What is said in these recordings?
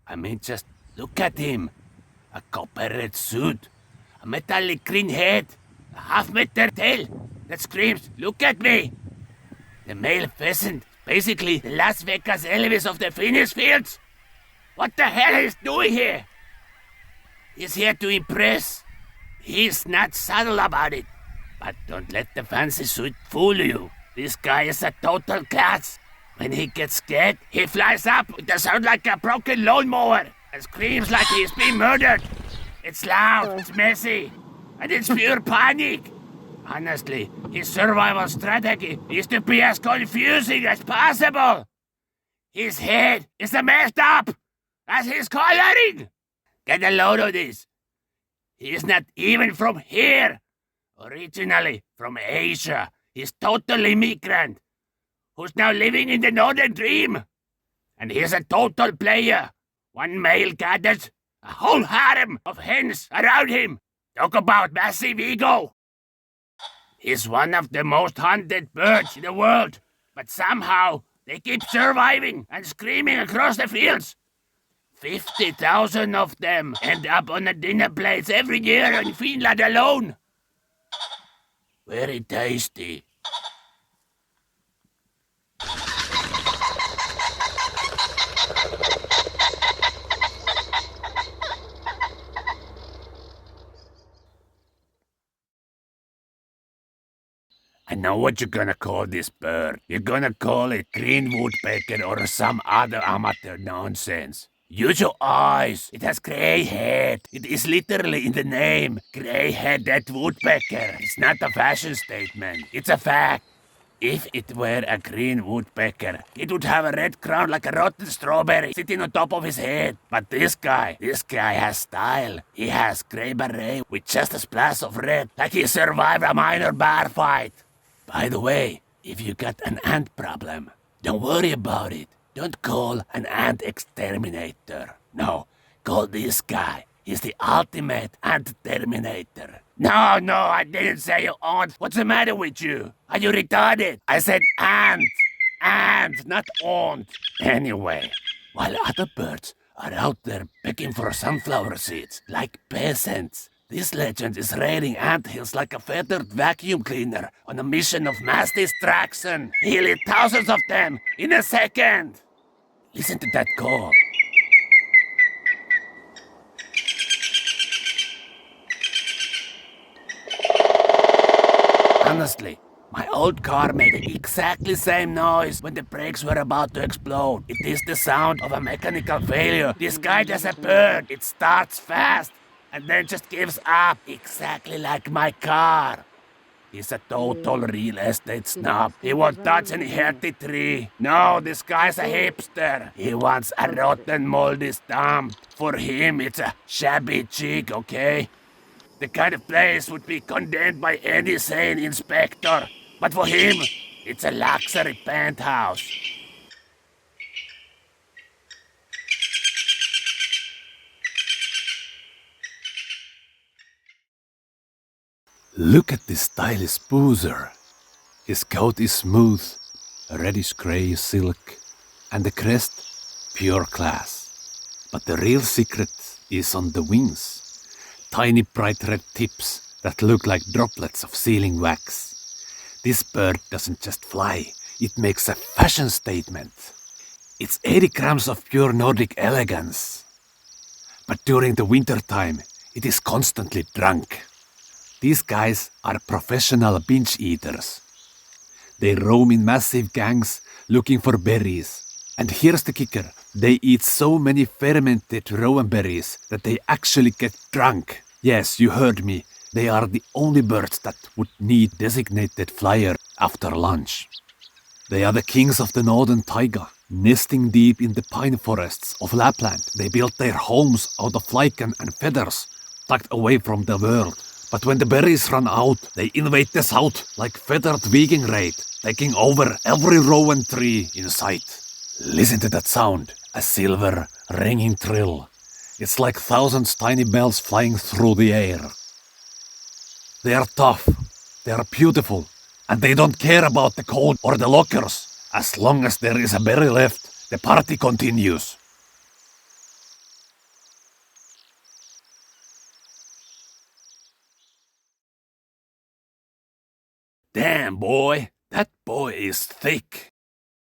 I mean, just look at him. A copper red suit, a metallic green head, a half-meter tail that screams, "Look at me!" The male pheasant, basically the Las Vegas Elvis of the Finnish fields. What the hell is he doing here? He's here to impress. He's not subtle about it. But don't let the fancy suit fool you. This guy is a total class. When he gets scared, he flies up with a sound like a broken lawnmower and screams like he's been murdered. It's loud, it's messy, and it's pure panic. Honestly, his survival strategy is to be as confusing as possible. His head is as messed up as his coloring. Get a load of this. He's not even from here. Originally from Asia. He's total immigrant who's now living in the Northern Dream. And he's a total player. One male gathers a whole harem of hens around him. Talk about massive ego. He's one of the most hunted birds in the world, but somehow they keep surviving and screaming across the fields. 50,000 of them end up on the dinner plates every year in Finland alone. Very tasty. I know what you're gonna call this bird. You're gonna call it green woodpecker or some other amateur nonsense. Use your eyes. It has grey head. It is literally in the name. Grey-headed woodpecker. It's not a fashion statement. It's a fact. If it were a green woodpecker, it would have a red crown like a rotten strawberry sitting on top of his head. But this guy has style. He has grey beret with just a splash of red, like he survived a minor bar fight. By the way, if you got an ant problem, don't worry about it. Don't call an ant exterminator. No, call this guy. He's the ultimate ant terminator. No, I didn't say you aunt. What's the matter with you? Are you retarded? I said ant. Ant, not aunt. Anyway, while other birds are out there pecking for sunflower seeds, like peasants, this legend is raiding anthills like a feathered vacuum cleaner on a mission of mass distraction. He'll hit thousands of them in a second. Listen to that call. Honestly, my old car made the exactly same noise when the brakes were about to explode. It is the sound of a mechanical failure disguised as a bird. It starts fast and then just gives up, exactly like my car. He's a total real estate snob. He won't touch any healthy tree. No, this guy's a hipster. He wants a rotten, moldy stump. For him, it's a shabby chic, okay? The kind of place would be condemned by any sane inspector. But for him, it's a luxury penthouse. Look at this stylish boozer. His coat is smooth, a reddish grey silk, and the crest, pure class. But the real secret is on the wings. Tiny bright red tips that look like droplets of sealing wax. This bird doesn't just fly, it makes a fashion statement. It's 80 grams of pure Nordic elegance. But during the winter time, it is constantly drunk. These guys are professional binge eaters. They roam in massive gangs looking for berries. And here's the kicker. They eat so many fermented rowan berries that they actually get drunk. Yes, you heard me. They are the only birds that would need designated flyer after lunch. They are the kings of the northern taiga, nesting deep in the pine forests of Lapland. They built their homes out of lichen and feathers, tucked away from the world. But when the berries run out, they invade the south like feathered Viking raid, taking over every rowan tree in sight. Listen to that sound, a silver, ringing trill. It's like thousands tiny bells flying through the air. They are tough, they are beautiful, and they don't care about the cold or the lockers. As long as there is a berry left, the party continues. Damn, boy, that boy is thick.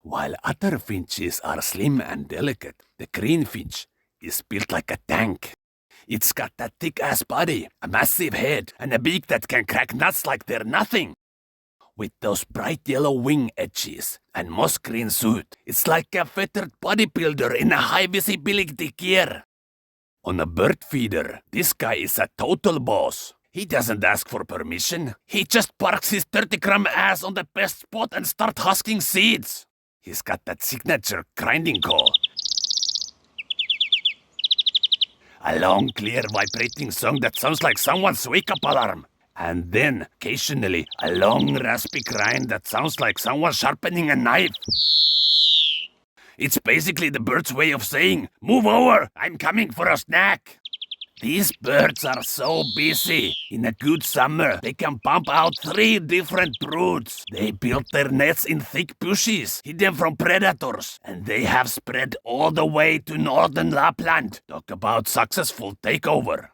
While other finches are slim and delicate, the Greenfinch is built like a tank. It's got that thick-ass body, a massive head, and a beak that can crack nuts like they're nothing. With those bright yellow wing edges and moss green suit, it's like a feathered bodybuilder in a high visibility gear. On a bird feeder, this guy is a total boss. He doesn't ask for permission. He just parks his 30-gram ass on the best spot and starts husking seeds. He's got that signature grinding call. A long, clear, vibrating song that sounds like someone's wake-up alarm. And then, occasionally, a long, raspy grind that sounds like someone sharpening a knife. It's basically the bird's way of saying, "Move over, I'm coming for a snack." These birds are so busy. In a good summer, they can pump out 3 different broods. They build their nests in thick bushes, hidden from predators, and they have spread all the way to northern Lapland. Talk about successful takeover.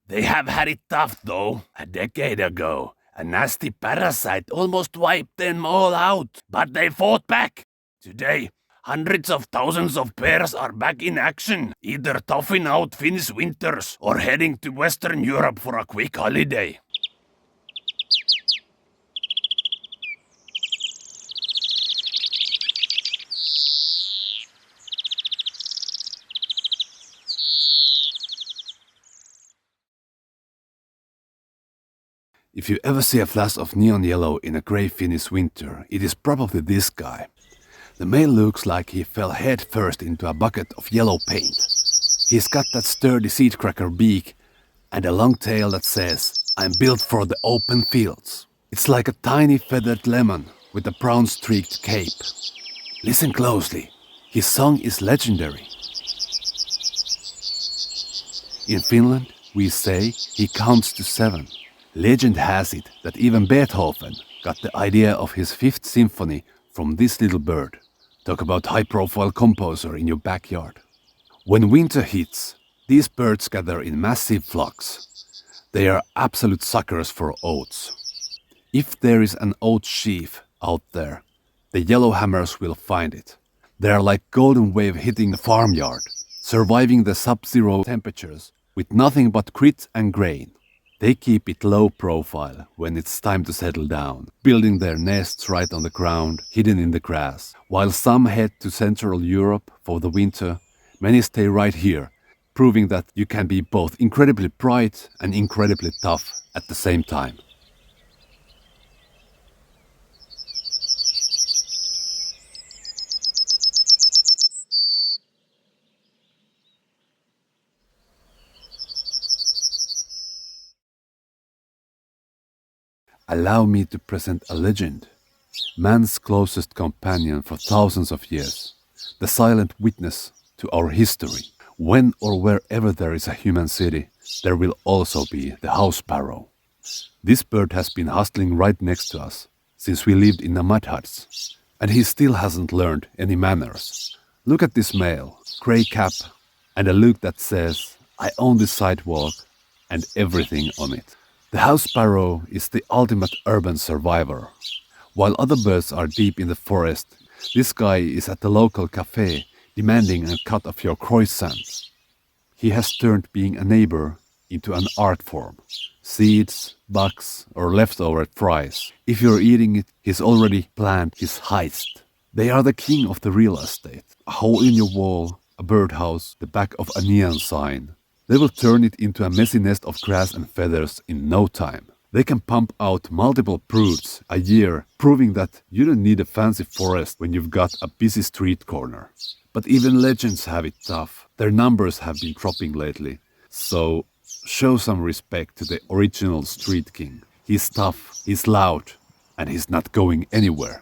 They have had it tough, though. A decade ago, a nasty parasite almost wiped them all out, but they fought back. Today, hundreds of thousands of pairs are back in action, either toughing out Finnish winters or heading to Western Europe for a quick holiday. If you ever see a flash of neon yellow in a grey Finnish winter, it is probably this guy. The male looks like he fell head first into a bucket of yellow paint. He's got that sturdy seedcracker beak and a long tail that says, "I'm built for the open fields." It's like a tiny feathered lemon with a brown streaked cape. Listen closely. His song is legendary. In Finland, we say he counts to 7. Legend has it that even Beethoven got the idea of his 5th symphony from this little bird. Talk about high-profile composer in your backyard. When winter hits, these birds gather in massive flocks. They are absolute suckers for oats. If there is an oat sheaf out there, the yellowhammers will find it. They are like golden wave hitting the farmyard, surviving the sub-zero temperatures with nothing but grit and grain. They keep it low profile when it's time to settle down, building their nests right on the ground, hidden in the grass. While some head to Central Europe for the winter, many stay right here, proving that you can be both incredibly bright and incredibly tough at the same time. Allow me to present a legend, man's closest companion for thousands of years, the silent witness to our history. When or wherever there is a human city, there will also be the house sparrow. This bird has been hustling right next to us since we lived in the mud huts, and he still hasn't learned any manners. Look at this male, grey cap, and a look that says, "I own this sidewalk and everything on it." The house sparrow is the ultimate urban survivor. While other birds are deep in the forest, this guy is at the local cafe demanding a cut of your croissant. He has turned being a neighbor into an art form. Seeds, bugs, or leftover fries. If you're eating it, he's already planned his heist. They are the king of the real estate. A hole in your wall, a birdhouse, the back of a neon sign. They will turn it into a messy nest of grass and feathers in no time. They can pump out multiple broods a year, proving that you don't need a fancy forest when you've got a busy street corner. But even legends have it tough. Their numbers have been dropping lately. So show some respect to the original street king. He's tough, he's loud, and he's not going anywhere.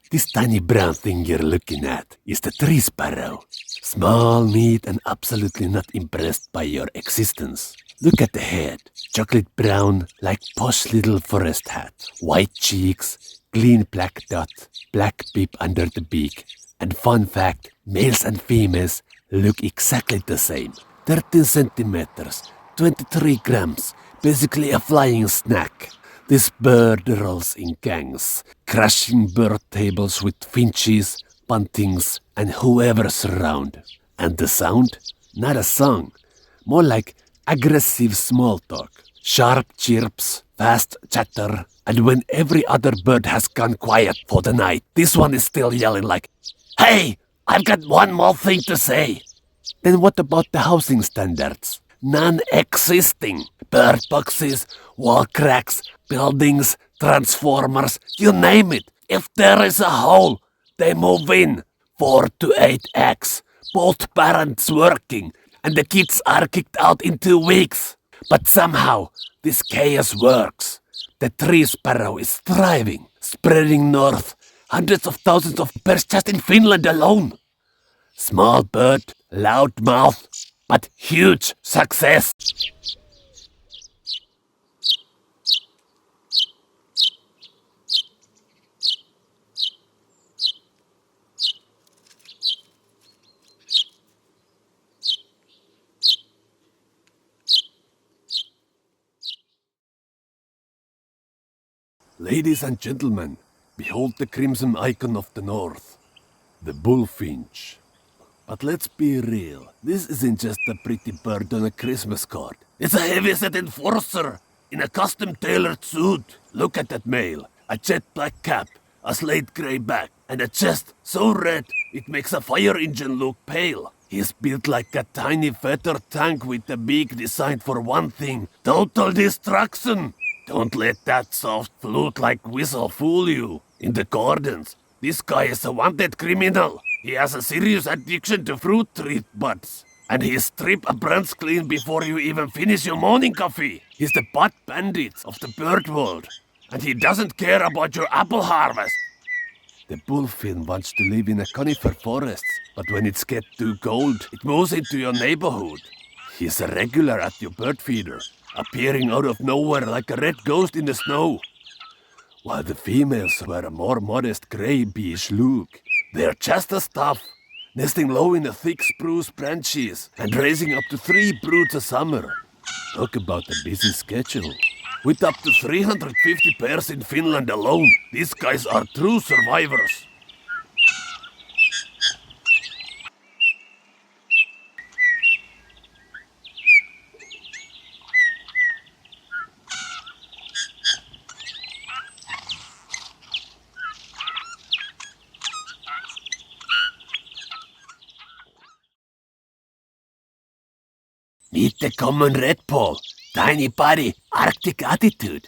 This tiny brown thing you're looking at is the tree sparrow. Small, neat, and absolutely not impressed by your existence. Look at the head. Chocolate brown, like posh little forest hat. White cheeks, clean black dot, black beep under the beak. And fun fact, males and females look exactly the same. 13 centimeters, 23 grams, basically a flying snack. This bird rolls in gangs, crashing bird tables with finches, buntings, and whoever's around. And the sound? Not a song, more like aggressive small talk. Sharp chirps, fast chatter, and when every other bird has gone quiet for the night, this one is still yelling like, "Hey, I've got one more thing to say." Then what about the housing standards? Non-existing. Bird boxes, wall cracks, buildings, transformers, you name it. If there is a hole, they move in. 4 to 8 eggs, both parents working, and the kids are kicked out in 2 weeks. But somehow, this chaos works. The tree sparrow is thriving, spreading north. Hundreds of thousands of birds just in Finland alone. Small bird, loud mouth, but huge success. Ladies and gentlemen, behold the crimson icon of the north, the Bullfinch. But let's be real, this isn't just a pretty bird on a Christmas card. It's a heavy-set enforcer in a custom-tailored suit. Look at that male, a jet black cap, a slate grey back, and a chest so red it makes a fire engine look pale. He's built like a tiny feather tank with a beak designed for one thing, total destruction. Don't let that soft flute-like whistle fool you. In the gardens, this guy is a wanted criminal. He has a serious addiction to fruit treat buds. And he'll strip a branch clean before you even finish your morning coffee. He's the bud bandit of the bird world. And he doesn't care about your apple harvest. The bullfinch wants to live in a conifer forest, but when it's get too cold, it moves into your neighborhood. He's a regular at your bird feeder, appearing out of nowhere like a red ghost in the snow. While the females wear a more modest grey-beige look, they're just as tough, nesting low in the thick spruce branches and raising up to 3 broods a summer. Talk about a busy schedule. With up to 350 pairs in Finland alone, these guys are true survivors. Meet the common Redpoll. Tiny body, Arctic attitude.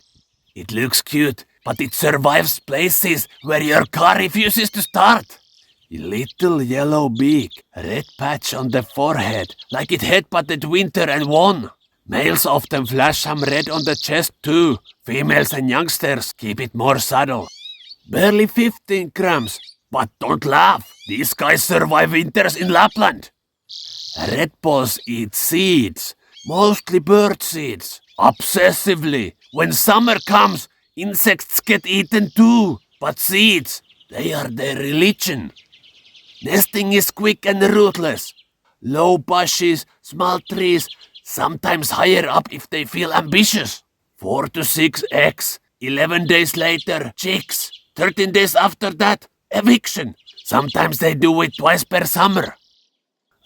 It looks cute, but it survives places where your car refuses to start. A little yellow beak, a red patch on the forehead, like it headbutted winter and won. Males often flash some red on the chest too. Females and youngsters keep it more subtle. Barely 15 grams, but don't laugh. These guys survive winters in Lapland. Redpolls eat seeds, mostly bird seeds, obsessively. When summer comes, insects get eaten too, but seeds, they are their religion. Nesting is quick and ruthless. Low bushes, small trees, sometimes higher up if they feel ambitious. 4 to 6 eggs, 11 days later, chicks. 13 days after that, eviction. Sometimes they do it twice per summer.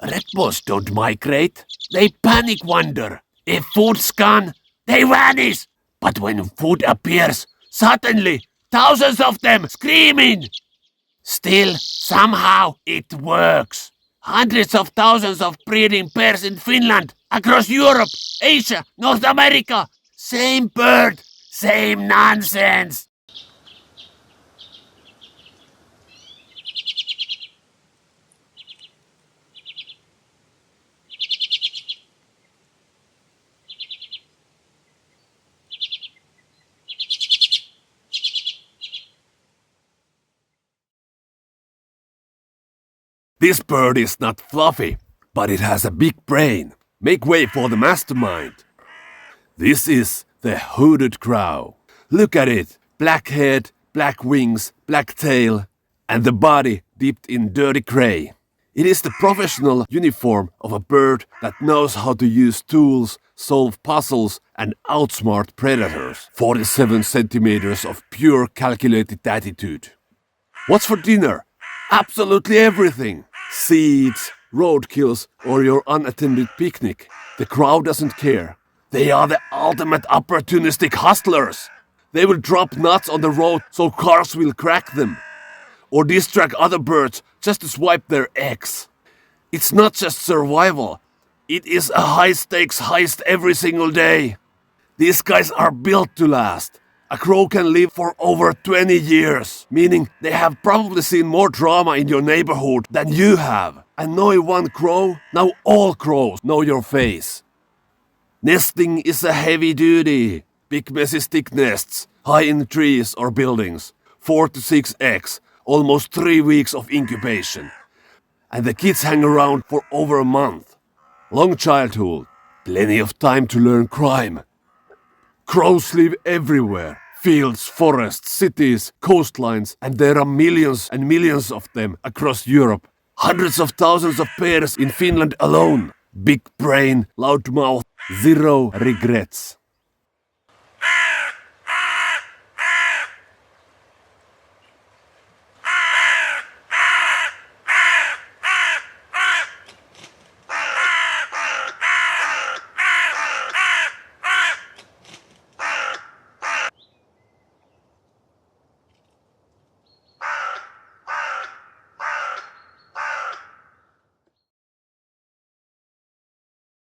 Redpolls don't migrate, they panic wander. If food's gone, they vanish. But when food appears, suddenly, thousands of them screaming. Still, somehow, it works. Hundreds of thousands of breeding pairs in Finland, across Europe, Asia, North America. Same bird, same nonsense. This bird is not fluffy, but it has a big brain. Make way for the mastermind. This is the hooded crow. Look at it. Black head, black wings, black tail, and the body dipped in dirty gray. It is the professional uniform of a bird that knows how to use tools, solve puzzles, and outsmart predators. 47 centimeters of pure calculated attitude. What's for dinner? Absolutely everything. Seeds, roadkills, or your unattended picnic. The crowd doesn't care. They are the ultimate opportunistic hustlers. They will drop nuts on the road so cars will crack them, or distract other birds just to swipe their eggs. It's not just survival, it is a high-stakes heist every single day. These guys are built to last. A crow can live for over 20 years, meaning they have probably seen more drama in your neighborhood than you have. And knowing one crow, now all crows know your face. Nesting is a heavy duty. Big messy stick nests, high in trees or buildings. 4 to 6 eggs, almost 3 weeks of incubation. And the kids hang around for over a month. Long childhood, plenty of time to learn crime. Crows live everywhere. Fields, forests, cities, coastlines, and there are millions and millions of them across Europe. Hundreds of thousands of pairs in Finland alone. Big brain, loud mouth, zero regrets.